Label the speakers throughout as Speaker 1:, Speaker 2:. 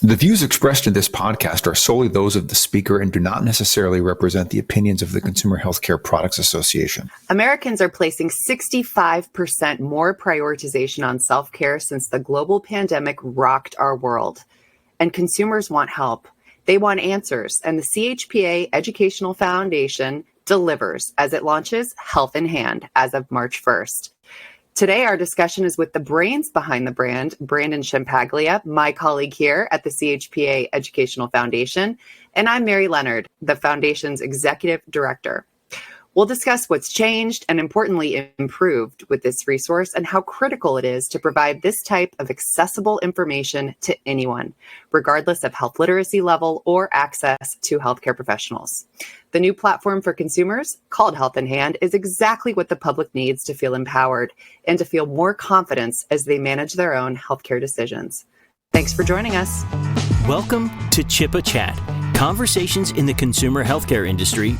Speaker 1: The views expressed in this podcast are solely those of the speaker and do not necessarily represent the opinions of the Consumer Healthcare Products Association.
Speaker 2: Americans are placing 65% more prioritization on self-care since the global pandemic rocked our world. And consumers want help. They want answers. And the CHPA Educational Foundation delivers as it launches Health in Hand as of March 1st. Today, our discussion is with the brains behind the brand, Brandon Ciampaglia, my colleague here at the CHPA Educational Foundation, and I'm Mary Leonard, the Foundation's Executive Director. We'll discuss what's changed and, importantly, improved with this resource and how critical it is to provide this type of accessible information to anyone, regardless of health literacy level or access to healthcare professionals. The new platform for consumers, called Health in Hand, is exactly what the public needs to feel empowered and to feel more confidence as they manage their own healthcare decisions. Thanks for joining us.
Speaker 3: Welcome to CHPA Chat, conversations in the consumer healthcare industry.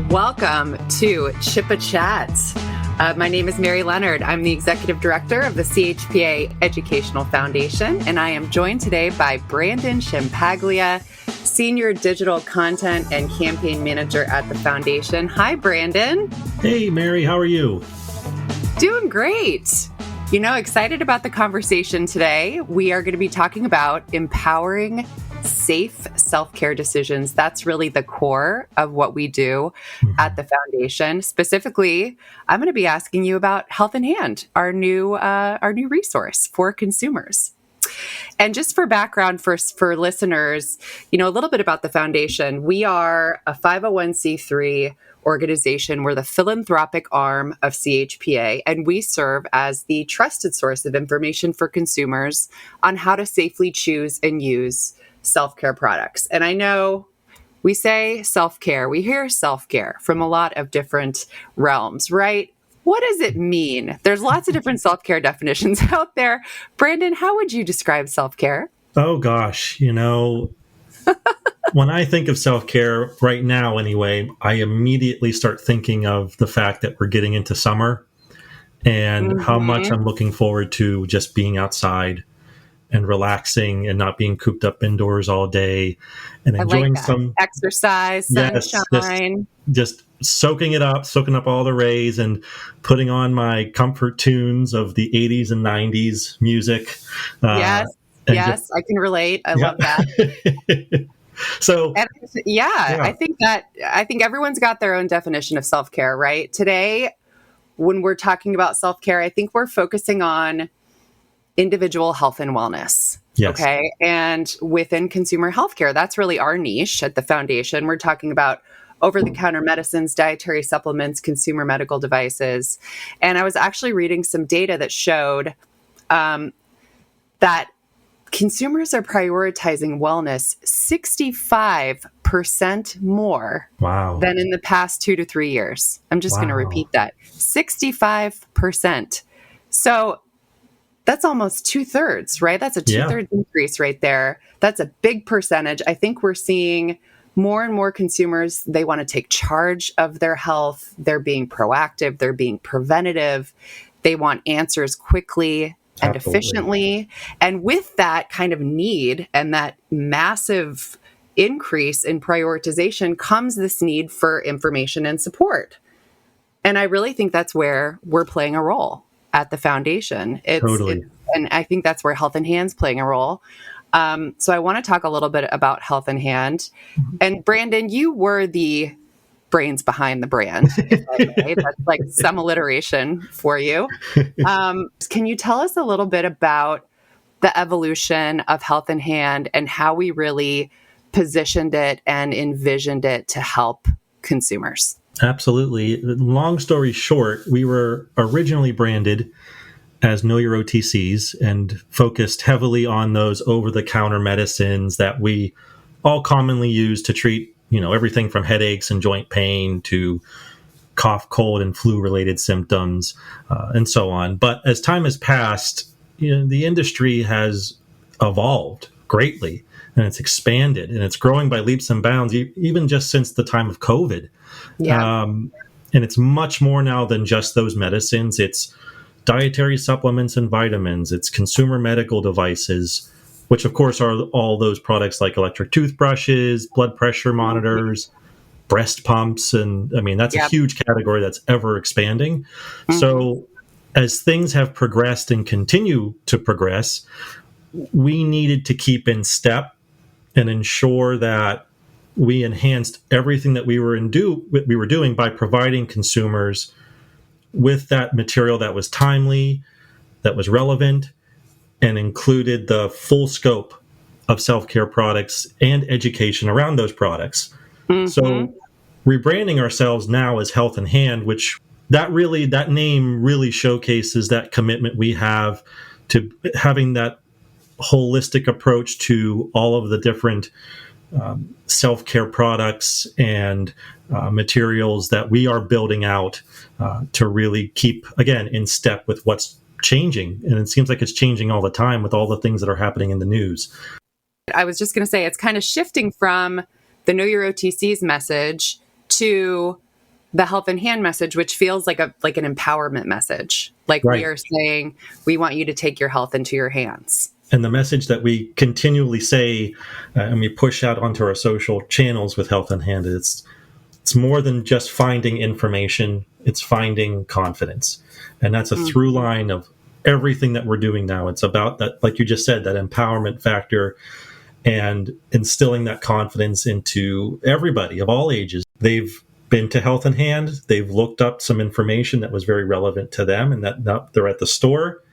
Speaker 2: Welcome to CHPA Chat. My name is Mary Leonard. I'm the Executive Director of the CHPA Educational Foundation, and I am joined today by Brandon Ciampaglia, Senior Digital Content and Campaign Manager at the Foundation. Hi, Brandon.
Speaker 4: Hey, Mary. How are you?
Speaker 2: Doing great. Excited about the conversation today. We are going to be talking about empowering safe self-care decisions. That's really the core of what we do at the Foundation. Specifically, I'm going to be asking you about Health in Hand, our new resource for consumers. And just for background for listeners, a little bit about the Foundation. We are a 501c3 organization. We're the philanthropic arm of CHPA, and we serve as the trusted source of information for consumers on how to safely choose and use self-care products. And I know we say self-care, we hear self-care from a lot of different realms, right? What does it mean? There's lots of different self-care definitions out there. Brandon, how would you describe self-care?
Speaker 4: Oh, gosh. When I think of self-care right now, anyway, I immediately start thinking of the fact that we're getting into summer and how much I'm looking forward to just being outside and relaxing and not being cooped up indoors all day and enjoying some
Speaker 2: exercise, sunshine.
Speaker 4: Just soaking up all the rays and putting on my comfort tunes of the 80s and 90s music.
Speaker 2: Yes, I can relate. I love that. I think everyone's got their own definition of self-care, right? Today, when we're talking about self-care, I think we're focusing on individual health and wellness.
Speaker 4: Yes.
Speaker 2: Okay. And within consumer healthcare, that's really our niche at the Foundation. We're talking about over-the-counter medicines, dietary supplements, consumer medical devices. And I was actually reading some data that showed that consumers are prioritizing wellness 65% more than in the past 2 to 3 years. I'm just going to repeat that. 65%. So that's almost 2/3, right? That's a 2/3 increase right there. That's a big percentage. I think we're seeing more and more consumers, they want to take charge of their health. They're being proactive. They're being preventative. They want answers quickly and efficiently. And with that kind of need and that massive increase in prioritization comes this need for information and support. And I really think that's where we're playing a role at the Foundation. And I think that's where Health in Hand's playing a role. So I want to talk a little bit about Health in Hand. And Brandon, you were the brains behind the brand. If I may. That's like some alliteration for you. Can you tell us a little bit about the evolution of Health in Hand and how we really positioned it and envisioned it to help consumers?
Speaker 4: Absolutely. Long story short, we were originally branded as Know Your OTCs and focused heavily on those over-the-counter medicines that we all commonly use to treat, everything from headaches and joint pain to cough, cold, and flu-related symptoms, and so on. But as time has passed, the industry has evolved greatly, and it's expanded, and it's growing by leaps and bounds, even just since the time of COVID.
Speaker 2: Yeah.
Speaker 4: And it's much more now than just those medicines. It's dietary supplements and vitamins. It's consumer medical devices, which of course are all those products like electric toothbrushes, blood pressure monitors, breast pumps. And I mean, that's a huge category that's ever expanding. So as things have progressed and continue to progress, we needed to keep in step and ensure that we enhanced everything that we were doing by providing consumers with that material that was timely, that was relevant, and included the full scope of self-care products and education around those products. So rebranding ourselves now as Health in Hand, which that name really showcases that commitment we have to having that holistic approach to all of the different self-care products and materials that we are building out to really keep, again, in step with what's changing. And it seems like it's changing all the time with all the things that are happening in the news.
Speaker 2: I was just going to say, it's kind of shifting from the Know Your OTCs message to the Health in Hand message, which feels like an empowerment message. Like we are saying, we want you to take your health into your hands.
Speaker 4: And the message that we continually say and we push out onto our social channels with Health in Hand, it's more than just finding information, it's finding confidence. And that's a through line of everything that we're doing now. It's about that, like you just said, that empowerment factor and instilling that confidence into everybody of all ages. They've been to Health in Hand, they've looked up some information that was very relevant to them, and that they're at the store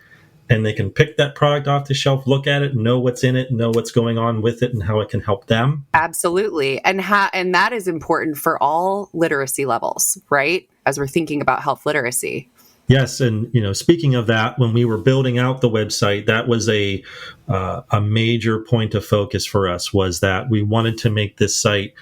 Speaker 4: and they can pick that product off the shelf, look at it, know what's in it, know what's going on with it and how it can help them.
Speaker 2: Absolutely. And that is important for all literacy levels, right? As we're thinking about health literacy.
Speaker 4: Yes, and speaking of that, when we were building out the website, that was a major point of focus for us, was that we wanted to make this site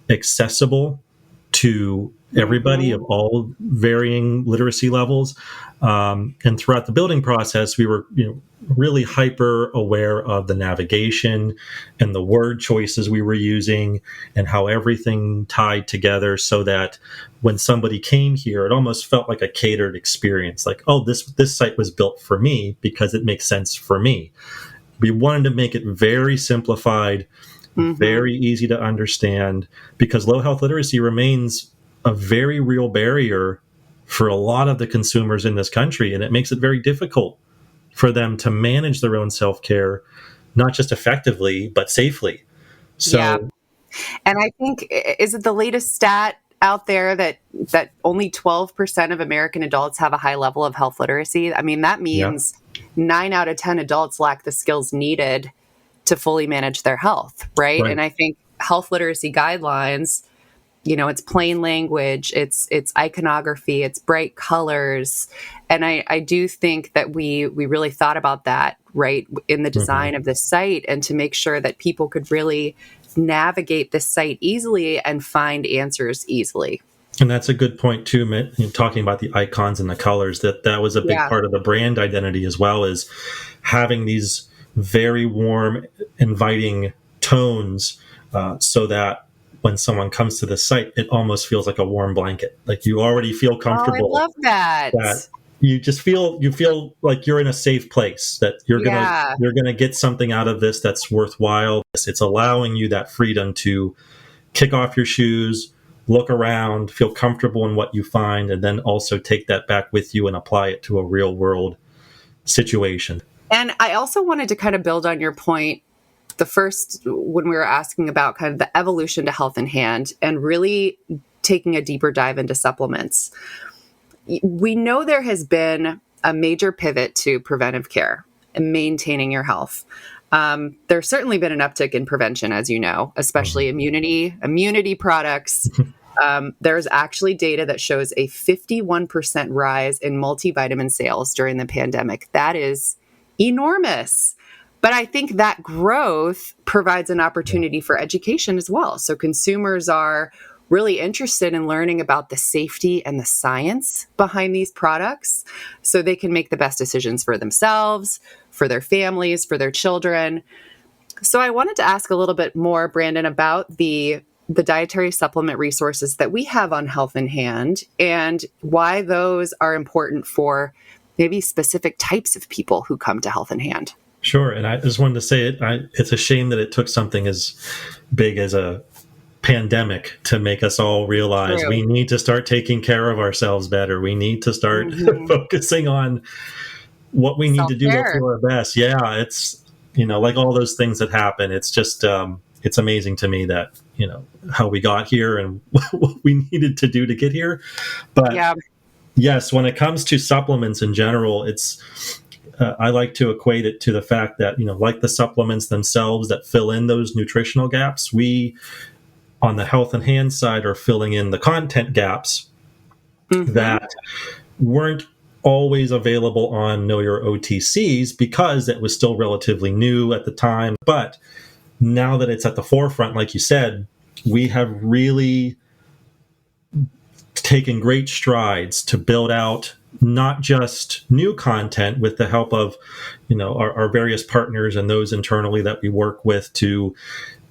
Speaker 4: accessible to everybody of all varying literacy levels. And throughout the building process, we were really hyper aware of the navigation and the word choices we were using and how everything tied together, so that when somebody came here, it almost felt like a catered experience. Like, oh, this site was built for me because it makes sense for me. We wanted to make it very simplified, very easy to understand, because low health literacy remains a very real barrier for a lot of the consumers in this country. And it makes it very difficult for them to manage their own self-care, not just effectively, but safely. So,
Speaker 2: yeah. And I think, is it the latest stat out there that only 12% of American adults have a high level of health literacy? I mean, that means 9 out of 10 adults lack the skills needed to fully manage their health, right? And I think health literacy guidelines, it's plain language, it's iconography, it's bright colors. And I do think that we really thought about that, right, in the design of this site, and to make sure that people could really navigate this site easily and find answers easily.
Speaker 4: And that's a good point too, Mitt, talking about the icons and the colors, that was a big part of the brand identity, as well as having these very warm, inviting tones, so that when someone comes to the site, it almost feels like a warm blanket. Like you already feel comfortable.
Speaker 2: Oh, I love that.
Speaker 4: You just feel like you're in a safe place, that you're gonna get something out of this that's worthwhile. It's allowing you that freedom to kick off your shoes, look around, feel comfortable in what you find, and then also take that back with you and apply it to a real world situation.
Speaker 2: And I also wanted to kind of build on your point, the first, when we were asking about kind of the evolution to Health in Hand and really taking a deeper dive into supplements. We know there has been a major pivot to preventive care and maintaining your health. There's certainly been an uptick in prevention, as you know, especially immunity products. There's actually data that shows a 51% rise in multivitamin sales during the pandemic. That is enormous. But I think that growth provides an opportunity for education as well. So consumers are really interested in learning about the safety and the science behind these products, so they can make the best decisions for themselves, for their families, for their children. So I wanted to ask a little bit more, Brandon, about the dietary supplement resources that we have on Health in Hand and why those are important for maybe specific types of people who come to Health in Hand.
Speaker 4: Sure. And I just wanted to say it's a shame that it took something as big as a pandemic to make us all realize
Speaker 2: True.
Speaker 4: we need to start taking care of ourselves better. We need to start focusing on what we need to do
Speaker 2: Self-care.
Speaker 4: for our best. Yeah, it's, like all those things that happen. It's just, it's amazing to me that, how we got here and what we needed to do to get here. But
Speaker 2: Yeah.
Speaker 4: yes, when it comes to supplements in general, it's, I like to equate it to the fact that, like the supplements themselves that fill in those nutritional gaps, we on the health and hand side are filling in the content gaps that weren't always available on Know Your OTCs because it was still relatively new at the time. But now that it's at the forefront, like you said, we have really taken great strides to build out not just new content with the help of, our various partners and those internally that we work with to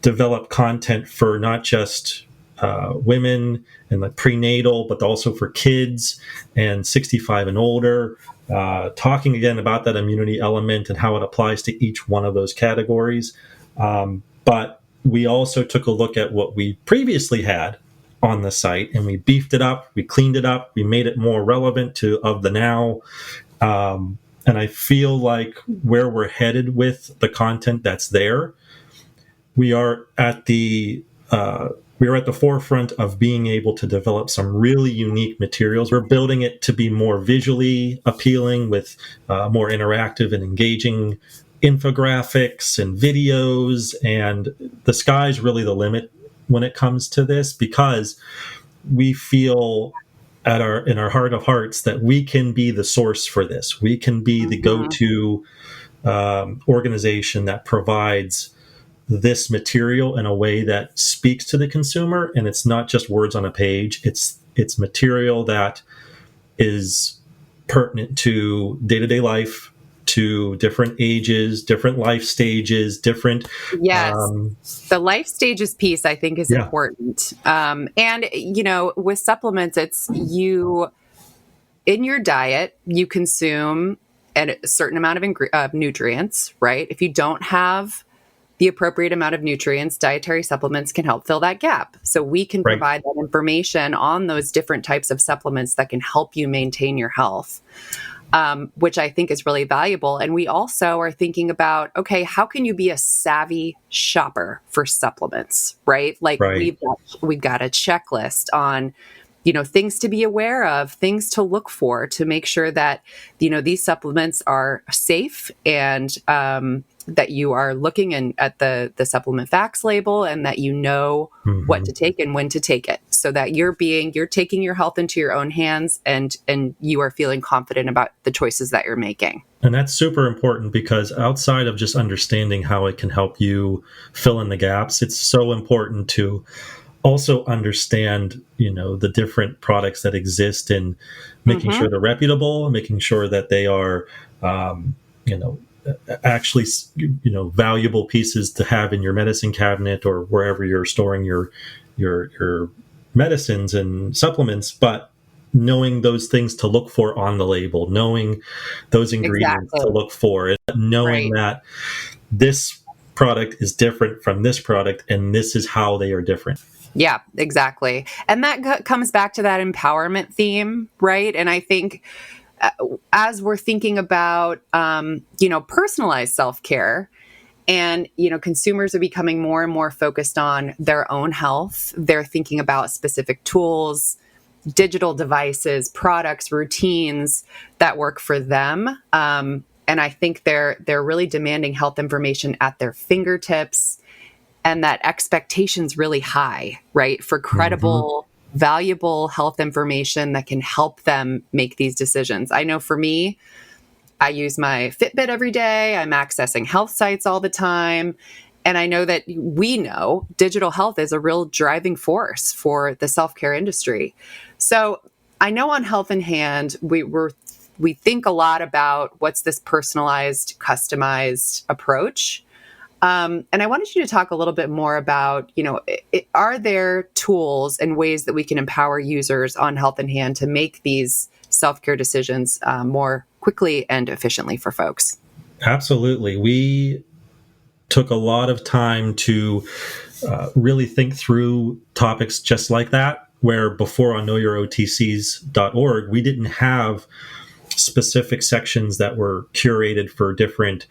Speaker 4: develop content for not just women and the prenatal, but also for kids and 65 and older, talking again about that immunity element and how it applies to each one of those categories. But we also took a look at what we previously had on the site and we beefed it up, we cleaned it up, we made it more relevant of the now. And I feel like where we're headed with the content that's there, we are at the forefront of being able to develop some really unique materials. We're building it to be more visually appealing with more interactive and engaging infographics and videos. And the sky's really the limit when it comes to this, because we feel in our heart of hearts that we can be the source for this. We can be the go-to organization that provides this material in a way that speaks to the consumer, and it's not just words on a page. It's material that is pertinent to day-to-day life, to different ages, different life stages, different.
Speaker 2: Yes. The life stages piece, I think, is important. And, with supplements, it's in your diet, you consume a certain amount of nutrients, right? If you don't have the appropriate amount of nutrients, dietary supplements can help fill that gap. So we can provide that information on those different types of supplements that can help you maintain your health. Which I think is really valuable. And we also are thinking about, okay, how can you be a savvy shopper for supplements, right? Like we've got a checklist on, things to be aware of, things to look for to make sure that, these supplements are safe and that you are looking at the supplement facts label and that what to take and when to take it, so that you're taking your health into your own hands and you are feeling confident about the choices that you're making.
Speaker 4: And that's super important, because outside of just understanding how it can help you fill in the gaps, it's so important to also understand, the different products that exist and making sure they're reputable, making sure that they are, actually, valuable pieces to have in your medicine cabinet or wherever you're storing your medicines and supplements, but knowing those things to look for on the label, knowing those ingredients to look for, and knowing that this product is different from this product and this is how they are different.
Speaker 2: Yeah, exactly. And that comes back to that empowerment theme, right? And I think as we're thinking about, personalized self-care, and, consumers are becoming more and more focused on their own health. They're thinking about specific tools, digital devices, products, routines that work for them. And I think they're really demanding health information at their fingertips, and that expectation's really high, right? For credible, valuable health information that can help them make these decisions. I know for me, I use my Fitbit every day. I'm accessing health sites all the time. And I know that digital health is a real driving force for the self-care industry. So I know on Health in Hand, we think a lot about what's this personalized, customized approach. And I wanted you to talk a little bit more about, are there tools and ways that we can empower users on Health in Hand to make these self-care decisions more quickly and efficiently for folks?
Speaker 4: Absolutely. We took a lot of time to really think through topics just like that, where before on knowyourotcs.org, we didn't have specific sections that were curated for different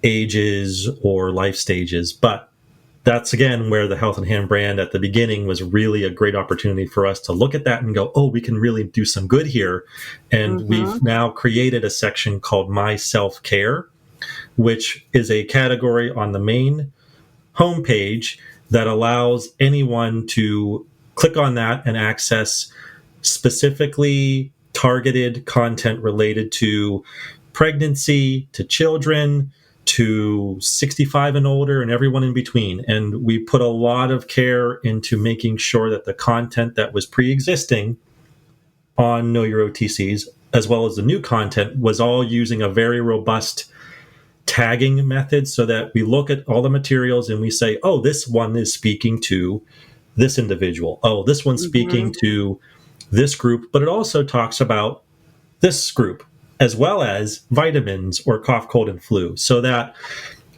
Speaker 4: ages or life stages. But that's, again, where the Health in Hand brand at the beginning was really a great opportunity for us to look at that and go, oh, we can really do some good here. And we've now created a section called My Self-Care, which is a category on the main homepage that allows anyone to click on that and access specifically targeted content related to pregnancy, to children, to 65 and older, and everyone in between. And we put a lot of care into making sure that the content that was pre-existing on Know Your OTCs, as well as the new content, was all using a very robust tagging method, so that we look at all the materials and we say, oh, this one is speaking to this individual. Oh, this one's speaking to this group, but it also talks about this group, as well as vitamins or cough, cold, and flu, so that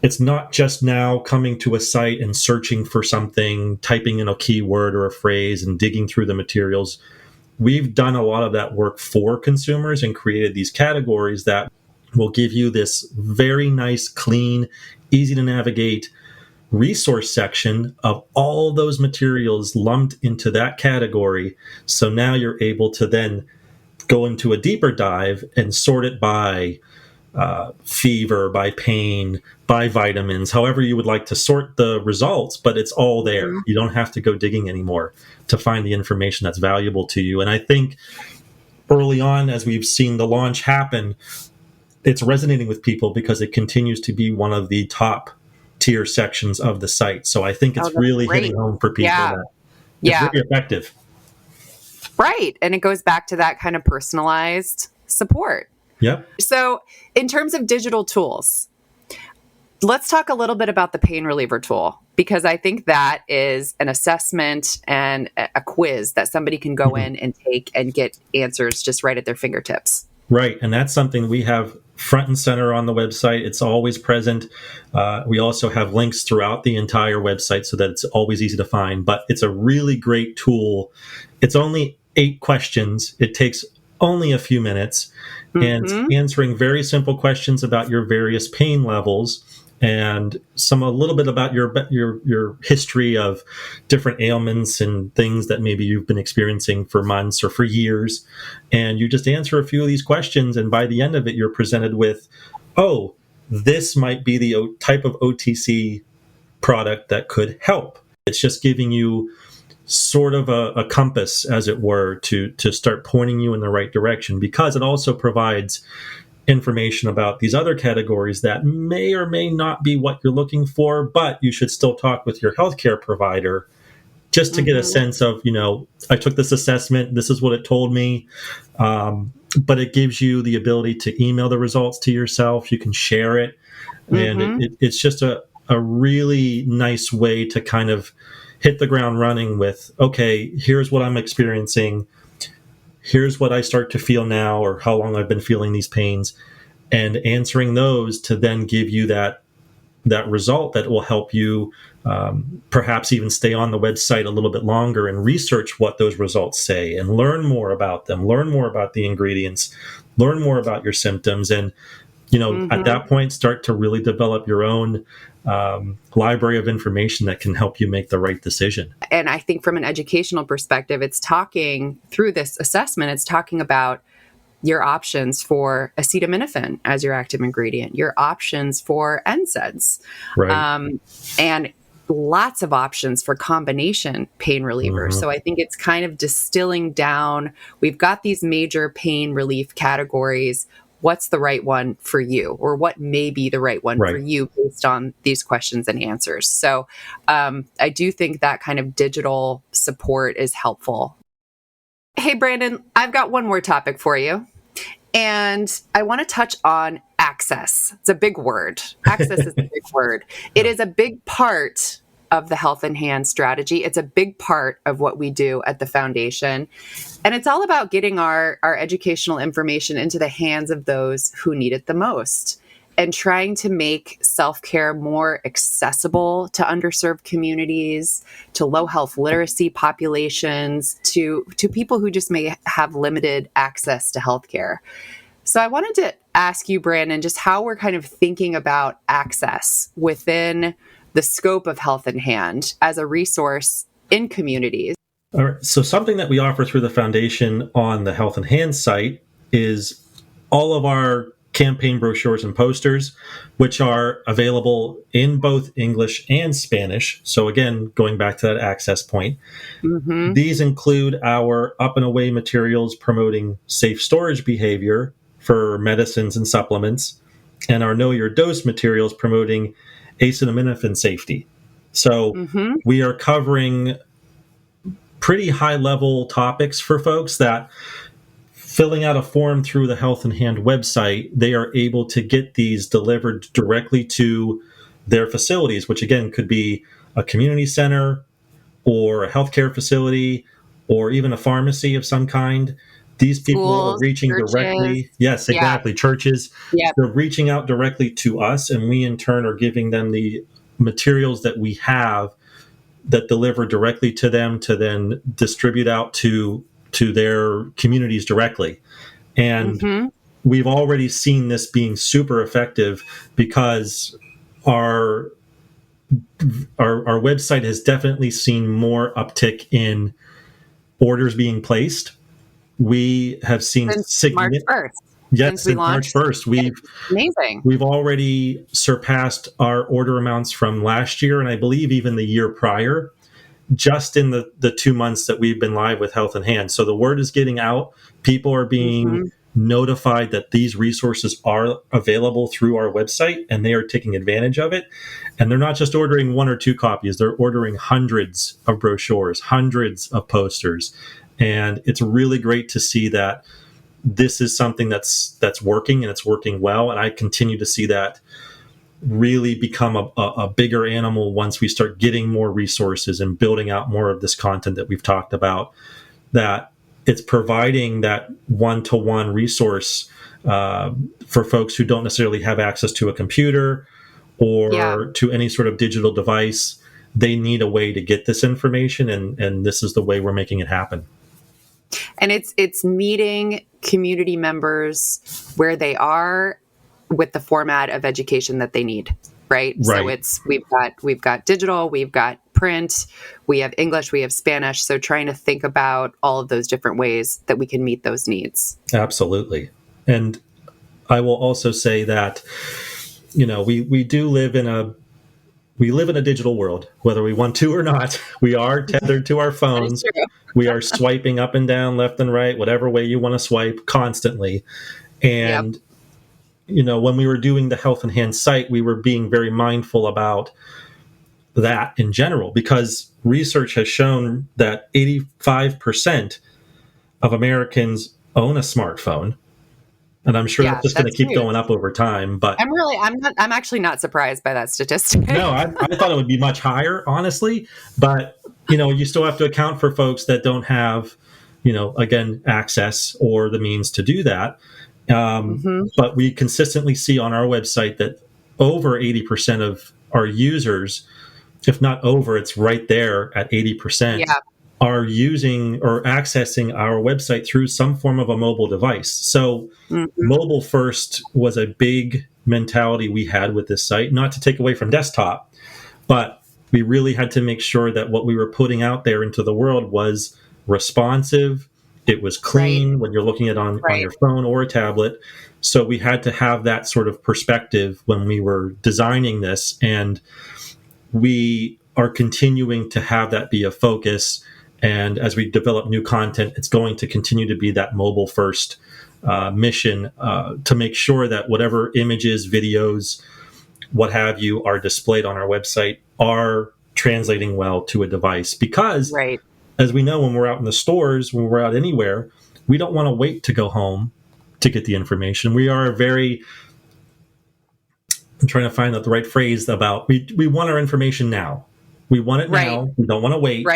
Speaker 4: it's not just now coming to a site and searching for something, typing in a keyword or a phrase and digging through the materials. We've done a lot of that work for consumers and created these categories that will give you this very nice, clean, easy to navigate resource section of all those materials lumped into that category. So now you're able to then go into a deeper dive and sort it by fever, by pain, by vitamins, however you would like to sort the results, but it's all there. You don't have to go digging anymore to find the information that's valuable to you. And I think early on, as we've seen the launch happen, it's resonating with people because it continues to be one of the top tier sections of the site. So I think it's really hitting home for people. That it's really effective.
Speaker 2: Right. And it goes back to that kind of personalized support.
Speaker 4: Yep.
Speaker 2: So in terms of digital tools, let's talk a little bit about the pain reliever tool, because I think that is an assessment and a quiz that somebody can go in and take and get answers just right at their fingertips.
Speaker 4: Right. And that's something we have front and center on the website. It's always present. We also have links throughout the entire website so that it's always easy to find. But it's a really great tool. It's only 8 questions. It takes only a few minutes. And it's answering very simple questions about your various pain levels and a little bit about your history of different ailments and things that maybe you've been experiencing for months or for years. And you just answer a few of these questions, and by the end of it, you're presented with, oh, this might be the type of OTC product that could help. It's just giving you sort of a compass, as it were, to start pointing you in the right direction, because it also provides information about these other categories that may or may not be what you're looking for, but you should still talk with your healthcare provider just to get a sense of, I took this assessment, this is what it told me. But it gives you the ability to email the results to yourself. You can share it. And it's just a really nice way to kind of hit the ground running with, okay, here's what I'm experiencing. Here's what I start to feel now, or how long I've been feeling these pains, and answering those to then give you that result that will help you perhaps even stay on the website a little bit longer and research what those results say and learn more about them, learn more about the ingredients, learn more about your symptoms. And, at that point, start to really develop your own library of information that can help you make the right decision.
Speaker 2: And I think from an educational perspective, it's talking through this assessment, it's talking about your options for acetaminophen as your active ingredient, your options for NSAIDs,
Speaker 4: right.
Speaker 2: And lots of options for combination pain relievers. So I think it's kind of distilling down. We've got these major pain relief categories. What's the right one for you, or what may be the right one for you based on these questions and answers? So I do think that kind of digital support is helpful. Hey, Brandon, I've got one more topic for you. And I want to touch on access. It's a big word. Access is a big word. It is a big part of the Health in Hand strategy. It's a big part of what we do at the foundation. And it's all about getting our educational information into the hands of those who need it the most. and trying to make self-care more accessible to underserved communities, to low health literacy populations, to people who just may have limited access to healthcare. So I wanted to ask you, Brandon, just how we're kind of thinking about access within the scope of Health in Hand as a resource in communities.
Speaker 4: All right. So something that we offer through the foundation on the Health in Hand site is all of our campaign brochures and posters, which are available in both English and Spanish. So again, going back to that access point, these include our up and away materials promoting safe storage behavior for medicines and supplements, and our Know Your Dose materials promoting acetaminophen safety. So we are covering pretty high level topics for folks that filling out a form through the Health in Hand website, they are able to get these delivered directly to their facilities, which again could be a community center or a healthcare facility or even a pharmacy of some kind. These people
Speaker 2: Schools,
Speaker 4: are reaching
Speaker 2: churches.
Speaker 4: directly. Yes, exactly. Churches.
Speaker 2: Yep.
Speaker 4: They're reaching out directly to us, and we in turn are giving them the materials that we have that deliver directly to them to then distribute out to their communities directly. And we've already seen this being super effective because our website has definitely seen more uptick in orders being placed. We have seen
Speaker 2: Since March 1st.
Speaker 4: Yes, since March 1st.
Speaker 2: Amazing.
Speaker 4: We've already surpassed our order amounts from last year, and I believe even the year prior, just in the 2 months that we've been live with Health in Hand. So the word is getting out. People are being notified that these resources are available through our website, and they are taking advantage of it. And they're not just ordering 1 or 2 copies. They're ordering hundreds of brochures, hundreds of posters. And it's really great to see that this is something that's working, and it's working well. And I continue to see that really become a bigger animal once we start getting more resources and building out more of this content that we've talked about, that it's providing that one-to-one resource for folks who don't necessarily have access to a computer or to any sort of digital device. They need a way to get this information, and this is the way we're making it happen.
Speaker 2: And it's meeting community members where they are with the format of education that they need, right? So we've got digital, we've got print, we have English, we have Spanish. So trying to think about all of those different ways that we can meet those needs.
Speaker 4: Absolutely. And I will also say that, we do live in a digital world, whether we want to or not. We are tethered to our phones. We are swiping up and down, left and right, whatever way you want to swipe constantly. And when we were doing the Health in Hand site, we were being very mindful about that in general, because research has shown that 85% of Americans own a smartphone. And I'm sure that's just going to keep going up over time. But
Speaker 2: I'm actually not surprised by that statistic.
Speaker 4: No, I thought it would be much higher, honestly. But, you still have to account for folks that don't have, again, access or the means to do that. But we consistently see on our website that over 80% of our users, if not over, it's right there at 80%, are using or accessing our website through some form of a mobile device. So mobile first was a big mentality we had with this site, not to take away from desktop, but we really had to make sure that what we were putting out there into the world was responsive. It was clean when you're looking at on your phone or a tablet. So we had to have that sort of perspective when we were designing this. And we are continuing to have that be a focus. And as we develop new content, it's going to continue to be that mobile first mission to make sure that whatever images, videos, what have you, are displayed on our website are translating well to a device. Because as we know, when we're out in the stores, when we're out anywhere, we don't want to wait to go home to get the information. We are I'm trying to find out the right phrase about, we want our information now. We want it now. We don't want to wait.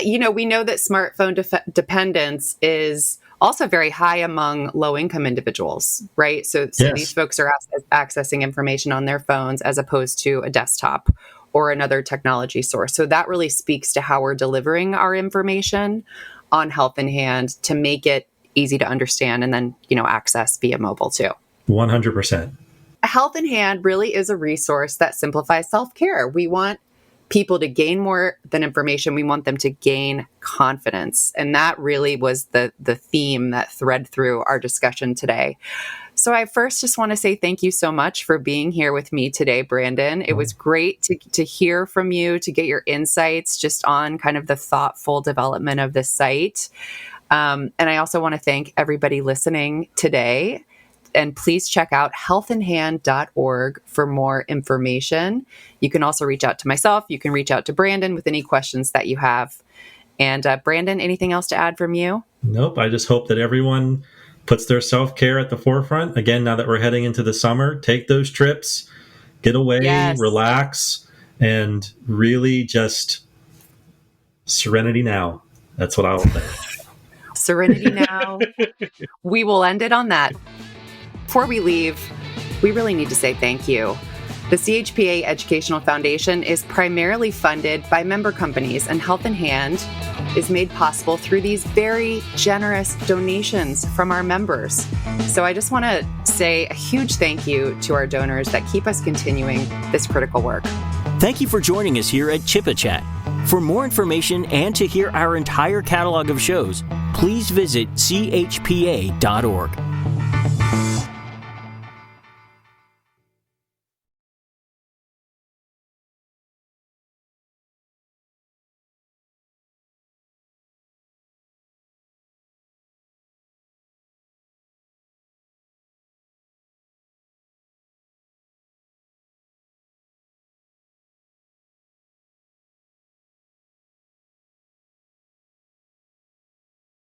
Speaker 2: We know that smartphone dependence is also very high among low-income individuals, right? So
Speaker 4: Yes.
Speaker 2: these folks are accessing information on their phones as opposed to a desktop or another technology source. So that really speaks to how we're delivering our information on Health in Hand to make it easy to understand and then, access via mobile too.
Speaker 4: 100%.
Speaker 2: Health in Hand really is a resource that simplifies self-care. We want people to gain more than information. We want them to gain confidence. And that really was the theme that thread through our discussion today. So I first just want to say thank you so much for being here with me today, Brandon. It was great to hear from you, to get your insights just on kind of the thoughtful development of this site. And I also want to thank everybody listening today. And please check out healthinhand.org for more information. You can also reach out to myself. You can reach out to Brandon with any questions that you have. And Brandon, anything else to add from you?
Speaker 4: Nope. I just hope that everyone puts their self-care at the forefront. Again, now that we're heading into the summer, take those trips, get away,
Speaker 2: Yes.
Speaker 4: relax, and really just serenity now. That's what I will say.
Speaker 2: Serenity now. We will end it on that. Before we leave, we really need to say thank you. The CHPA Educational Foundation is primarily funded by member companies, and Health in Hand is made possible through these very generous donations from our members. So I just want to say a huge thank you to our donors that keep us continuing this critical work.
Speaker 3: Thank you for joining us here at CHPA Chat. For more information and to hear our entire catalog of shows, please visit chpa.org.